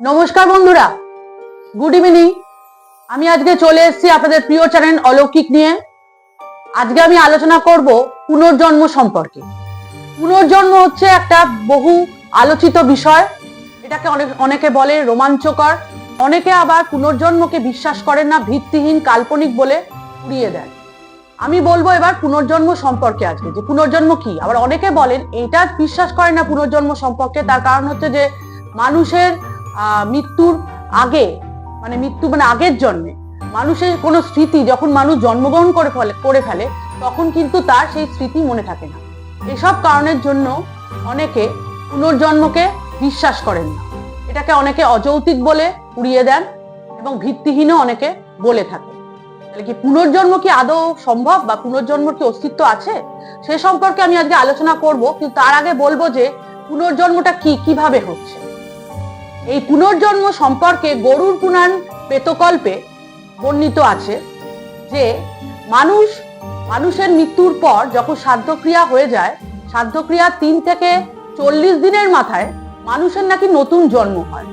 নমস্কার বন্ধুরা, good evening. আমি আজকে চলে এসেছি আপনাদের প্রিয় চ্যানেল অলৌকিক নিয়ে। আজকে আমি আলোচনা করব পুনর্জন্ম সম্পর্কে। পুনর্জন্ম হচ্ছে একটা বহু আলোচিত বিষয়। এটাকে অনেকে বলে রোমাঞ্চকর, অনেকে আবার পুনর্জন্মকে বিশ্বাস করেন না, ভিত্তিহীন কাল্পনিক বলে উড়িয়ে দেন। আমি বলবো এবার পুনর্জন্ম সম্পর্কে আজকে, যে পুনর্জন্ম কি। আবার অনেকে বলেন এটা বিশ্বাস করেন না পুনর্জন্ম সম্পর্কে, তার কারণ হচ্ছে যে মানুষের মৃত্যুর আগে মৃত্যু আগের জন্মে মানুষের কোনো স্মৃতি যখন মানুষ জন্মগ্রহণ করে ফেলে তখন কিন্তু তার সেই স্মৃতি মনে থাকে না। এসব কারণের জন্য অনেকে পুনর্জন্মকে বিশ্বাস করেন না। এটাকে অনেকে অযৌক্তিক বলে উড়িয়ে দেন এবং ভিত্তিহীনও অনেকে বলে থাকে। তাহলে কি পুনর্জন্ম কি আদৌ সম্ভব, বা পুনর্জন্মর কি অস্তিত্ব আছে, সে সম্পর্কে আমি আজকে আলোচনা করব। কিন্তু তার আগে বলবো যে পুনর্জন্মটা কিভাবে হচ্ছে। এই পুনর্জন্ম সম্পর্কে গরুড় পুরাণ প্রেতকল্পে বর্ণিত আছে যে মানুষের মৃত্যুর পর যখন শ্রাদ্ধক্রিয়া হয়ে যায়, শ্রাদ্ধক্রিয়া 3 থেকে 40 দিনের মাথায় মানুষের নাকি নতুন জন্ম হয়।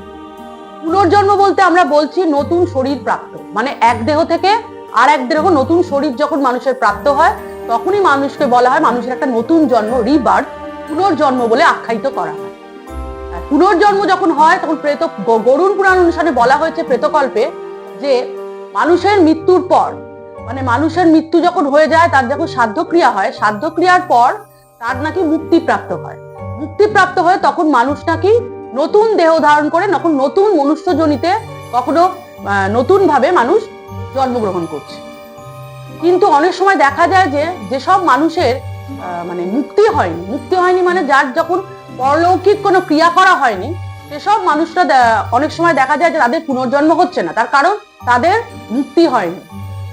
পুনর্জন্ম বলতে আমরা বলছি নতুন শরীর প্রাপ্ত, এক দেহ থেকে আর এক দেহ নতুন শরীর যখন মানুষের প্রাপ্ত হয় তখনই মানুষকে বলা হয় মানুষের একটা নতুন জন্ম, রিবার্থ, পুনর্জন্ম বলে আখ্যায়িত করা হয়। পুনর্জন্ম যখন হয় তখন গরুড় পুরাণ অনুসারে বলা হয়েছে প্রেতকল্পে যে মানুষের মৃত্যুর পর মানুষের মৃত্যু যখন হয়ে যায়, তার যখন শ্রাদ্ধক্রিয়া হয়, শ্রাদ্ধক্রিয়ার পর তার নাকি মুক্তিপ্রাপ্ত হয়। মুক্তিপ্রাপ্ত হয়ে তখন মানুষ নাকি নতুন দেহ ধারণ করে, তখন নতুন মনুষ্যজনিতে কখনো নতুন ভাবে মানুষ জন্মগ্রহণ করছে। কিন্তু অনেক সময় দেখা যায় যে যেসব মানুষের মুক্তি হয়নি যার যখন পরলৌকিক কোনো ক্রিয়া করা হয়নি, সেসব মানুষরা অনেক সময় দেখা যায় যে তাদের পুনর্জন্ম হচ্ছে না। তার কারণ তাদের মুক্তি হয়নি।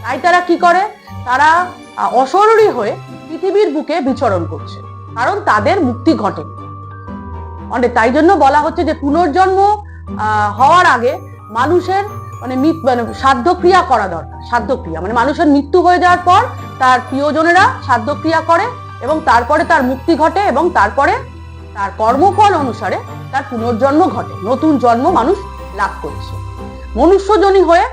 তাই তারা কি করে, তারা অশরীরী হয়ে পৃথিবীর বুকে বিচরণ করছে, কারণ তাদের মুক্তি ঘটে। তাই জন্য বলা হচ্ছে যে পুনর্জন্ম হওয়ার আগে মানুষের শ্রাদ্ধক্রিয়া করা দরকার। শ্রাদ্ধক্রিয়া মানুষের মৃত্যু হয়ে যাওয়ার পর তার প্রিয়জনেরা শ্রাদ্ধক্রিয়া করে এবং তারপরে তার মুক্তি ঘটে এবং তারপরে তার কর্মফল অনুসারে তার পুনর্জন্ম ঘটে, নতুন জন্ম মানুষ লাভ করছে। মনুষ্যজনী হয়ে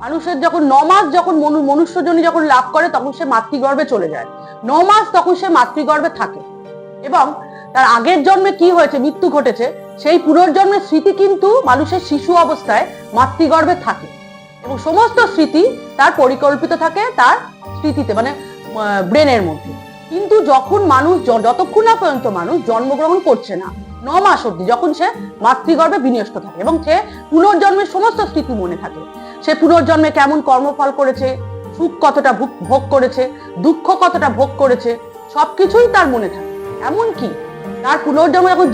মানুষের যখন 9 মাস যখন মনুষ্যজনী যখন লাভ করে তখন সে মাতৃগর্ভে চলে যায়। 9 মাস তখন সে মাতৃগর্ভে থাকে এবং তার আগের জন্মে কি হয়েছে, মৃত্যু ঘটেছে, সেই পুনর্জন্মের স্মৃতি কিন্তু মানুষের শিশু অবস্থায় মাতৃগর্ভে থাকে এবং সমস্ত স্মৃতি তার পরিকল্পিত থাকে তার স্মৃতিতে, ব্রেনের মধ্যে। কিন্তু যখন মানুষ যতক্ষণ না পর্যন্ত মানুষ জন্মগ্রহণ করছে না, 9 মাস অব্দি, যখন সে মাতৃগর্ভে বিন্যস্ত থাকে এবং সে পুনর্জন্মের সমস্ত স্মৃতি মনে থাকে, সে পুনর্জন্মে কেমন কর্মফল করেছে, সুখ কতটা ভোগ করেছে, দুঃখ কতটা ভোগ করেছে, সবকিছুই তার মনে থাকে। এমনকি তার পুনর্জন্ম যখন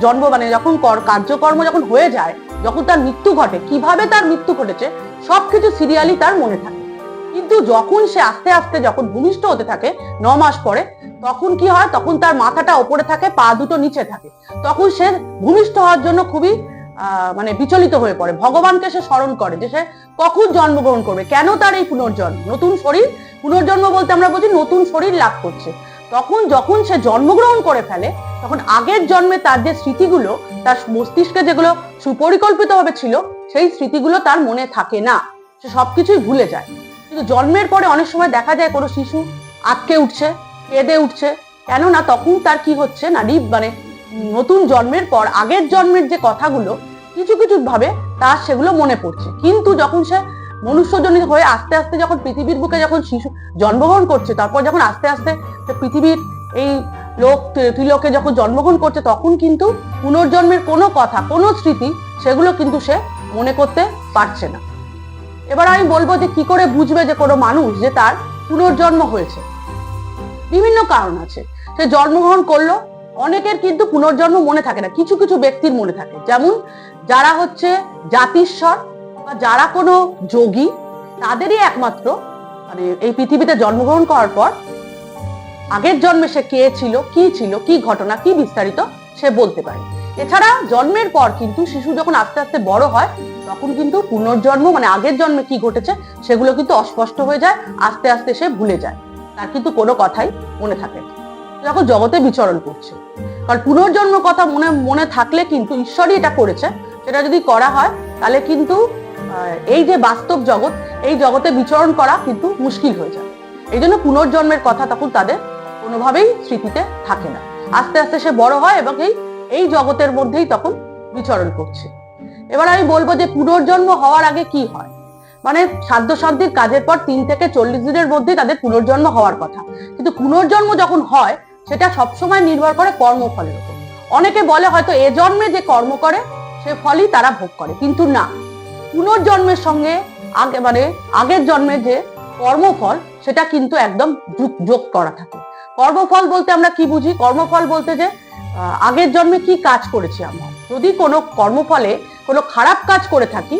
জন্ম যখন কার্যকর্ম যখন হয়ে যায়, যখন তার মৃত্যু ঘটে, কিভাবে তার মৃত্যু ঘটেছে সবকিছু সিরিয়ালি তার মনে থাকে। কিন্তু যখন সে আস্তে আস্তে যখন ভূমিষ্ঠ হতে থাকে 9 মাস পরে, তখন কি হয়, তখন তার মাথাটা ওপরে থাকে, পা দুটো নিচে থাকে। তখন সে ভূমিষ্ঠ হওয়ার জন্য খুবই বিচলিত হয়ে পড়ে। ভগবানকে সে স্মরণ করে যে সে কখন জন্মগ্রহণ করবে, কেন তার এই পুনর্জন্ম, নতুন শরীর। পুনর্জন্ম বলতে আমরা বুঝি নতুন শরীর লাভ করছে। তখন যখন সে জন্মগ্রহণ করে ফেলে, তখন আগের জন্মে তার যে স্মৃতিগুলো, তার মস্তিষ্কে যেগুলো সুপরিকল্পিত ভাবে ছিল, সেই স্মৃতিগুলো তার মনে থাকে না, সে সবকিছুই ভুলে যায়। কিন্তু জন্মের পরে অনেক সময় দেখা যায় কোনো শিশু আটকে উঠছে, কেঁদে উঠছে, কেননা তখন তার কি হচ্ছে না, নতুন জন্মের পর আগের জন্মের যে কথাগুলো কিছু কিছু ভাবে তার সেগুলো মনে পড়ছে। কিন্তু যখন সে মনুষ্যজনিত হয়ে আস্তে আস্তে যখন পৃথিবীর বুকে যখন শিশু জন্মগ্রহণ করছে, তারপর যখন আস্তে আস্তে পৃথিবীর এই ত্রিলোকে যখন জন্মগ্রহণ করছে, তখন কিন্তু পুনর্জন্মের কোনো কথা, কোনো স্মৃতি, সেগুলো কিন্তু সে মনে করতে পারছে না। এবার আমি বলবো যে কি করে বুঝবে যে কোনো মানুষ যে তার পুনর্জন্ম হয়েছে। বিভিন্ন কারণ আছে। সে জন্মগ্রহণ করলো, অনেকের কিন্তু পুনর্জন্ম মনে থাকে না, কিছু কিছু ব্যক্তির মনে থাকে। যেমন যারা হচ্ছে জাতিস্বর বা যারা কোনো যোগী, তাদেরই একমাত্র এই পৃথিবীতে জন্মগ্রহণ করার পর আগের জন্মে সে কে ছিল, কি ঘটনা, কি বিস্তারিত সে বলতে পারে। এছাড়া জন্মের পর কিন্তু শিশু যখন আস্তে আস্তে বড় হয়, তখন কিন্তু পুনর্জন্ম আগের জন্মে কি ঘটেছে সেগুলো কিন্তু অস্পষ্ট হয়ে যায়, আস্তে আস্তে সে ভুলে যায়, তার কিন্তু কোনো কথাই মনে থাকে না, যখন জগতে বিচরণ করছে। কারণ পুনর্জন্ম কথা মনে থাকলে কিন্তু ঈশ্বরই এটা করেছে, সেটা যদি করা হয় তাহলে কিন্তু এই যে বাস্তব জগৎ, এই জগতে বিচরণ করা কিন্তু মুশকিল হয়ে যায়। এই জন্য পুনর্জন্মের কথা তখন তাদের কোনোভাবেই স্মৃতিতে থাকে না। আস্তে আস্তে সে বড় হয় এবং এই জগতের মধ্যেই তখন বিচরণ করছে। এবার আমি বলবো যে পুনর্জন্ম হওয়ার আগে কি হয়, মানে সাধ্যসাধ্যের কাজের পর 3 থেকে 40 দিনের মধ্যেই তাদের পুনর্জন্ম হওয়ার কথা। কিন্তু পুনর্জন্ম যখন হয় সেটা সবসময় নির্ভর করে কর্মফলের উপর। অনেকে বলে হয়তো এ জন্মে যে কর্ম করে সে ফলই তারা ভোগ করে, কিন্তু না, পুনর্জন্মের সঙ্গে আগের জন্মের যে কর্মফল সেটা কিন্তু একদম যোগ করা থাকে। কর্মফল বলতে আমরা কি বুঝি? কর্মফল বলতে যে আগের জন্মে কি কাজ করেছি আমরা। যদি কোনো কর্মফলে কোনো খারাপ কাজ করে থাকি,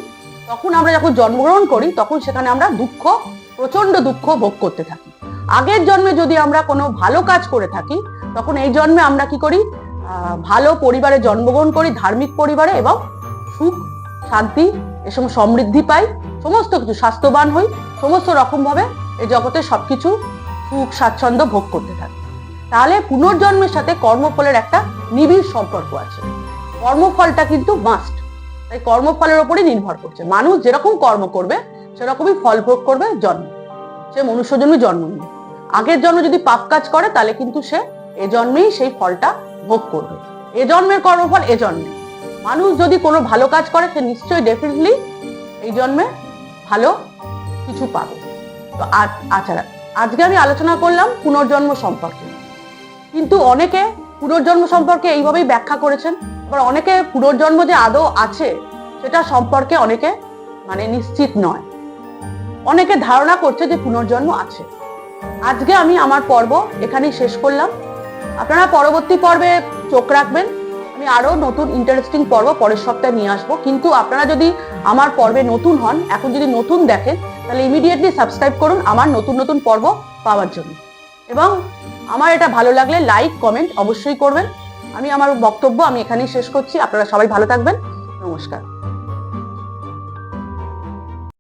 তখন আমরা যখন জন্মগ্রহণ করি তখন সেখানে আমরা প্রচন্ড দুঃখ ভোগ করতে থাকি। আগের জন্মে যদি আমরা কোনো ভালো কাজ করে থাকি, তখন এই জন্মে আমরা কি করি? ভালো পরিবারে জন্মগ্রহণ করি, ধার্মিক পরিবারে, এবং সুখ শান্তি এসব সমৃদ্ধি পাই, সমস্ত কিছু স্বাস্থ্যবান হই, সমস্ত রকম ভাবে এই জগতে সবকিছু সুখ স্বাচ্ছন্দ্য ভোগ করতে থাকি। তাহলে পুনর্জন্মের সাথে কর্মফলের একটা নিবিড় সম্পর্ক আছে। কর্মফলটা কিন্তু মাস্ট, তাই কর্মফলের উপরই নির্ভর করছে। মানুষ যেরকম কর্ম করবে সেরকমই ফল ভোগ করবে জন্ম। সে মনুষ্য জন্মে জন্ম নিয়ে আগের জন্ম যদি পাপ কাজ করে তাহলে কিন্তু সে এ জন্মেই সেই ফলটা ভোগ করবে। এ জন্মের কর্মফল এ জন্মে। মানুষ যদি কোনো ভালো কাজ করে সে নিশ্চয়ই ডেফিনেটলি এই জন্মে ভালো কিছু পাবে। তো আজকে আমি আলোচনা করলাম পুনর্জন্ম সম্পর্কে, কিন্তু অনেকে পুনর্জন্ম সম্পর্কে এইভাবেই ব্যাখ্যা করেছেন। আবার অনেকে পুনর্জন্ম যে আদৌ আছে সেটা সম্পর্কে অনেকে নিশ্চিত নয়। অনেকে ধারণা করছে যে পুনর্জন্ম আছে। আজকে আমি আমার পর্ব এখানেই শেষ করলাম। আপনারা পরবর্তী পর্বে চোখ রাখবেন, আমি আরো নতুন ইন্টারেস্টিং পর্ব পরের সপ্তাহে নিয়ে আসবো। কিন্তু আপনারা যদি আমার পর্বে নতুন হন, এখন যদি নতুন দেখেন, তাহলে ইমিডিয়েটলি সাবস্ক্রাইব করুন আমার নতুন নতুন পর্ব পাওয়ার জন্য। এবং আমার এটা ভালো লাগলে লাইক কমেন্ট অবশ্যই করবেন। আমি আমার বক্তব্য এখানেই শেষ করছি। আপনারা সবাই ভালো থাকবেন। নমস্কার।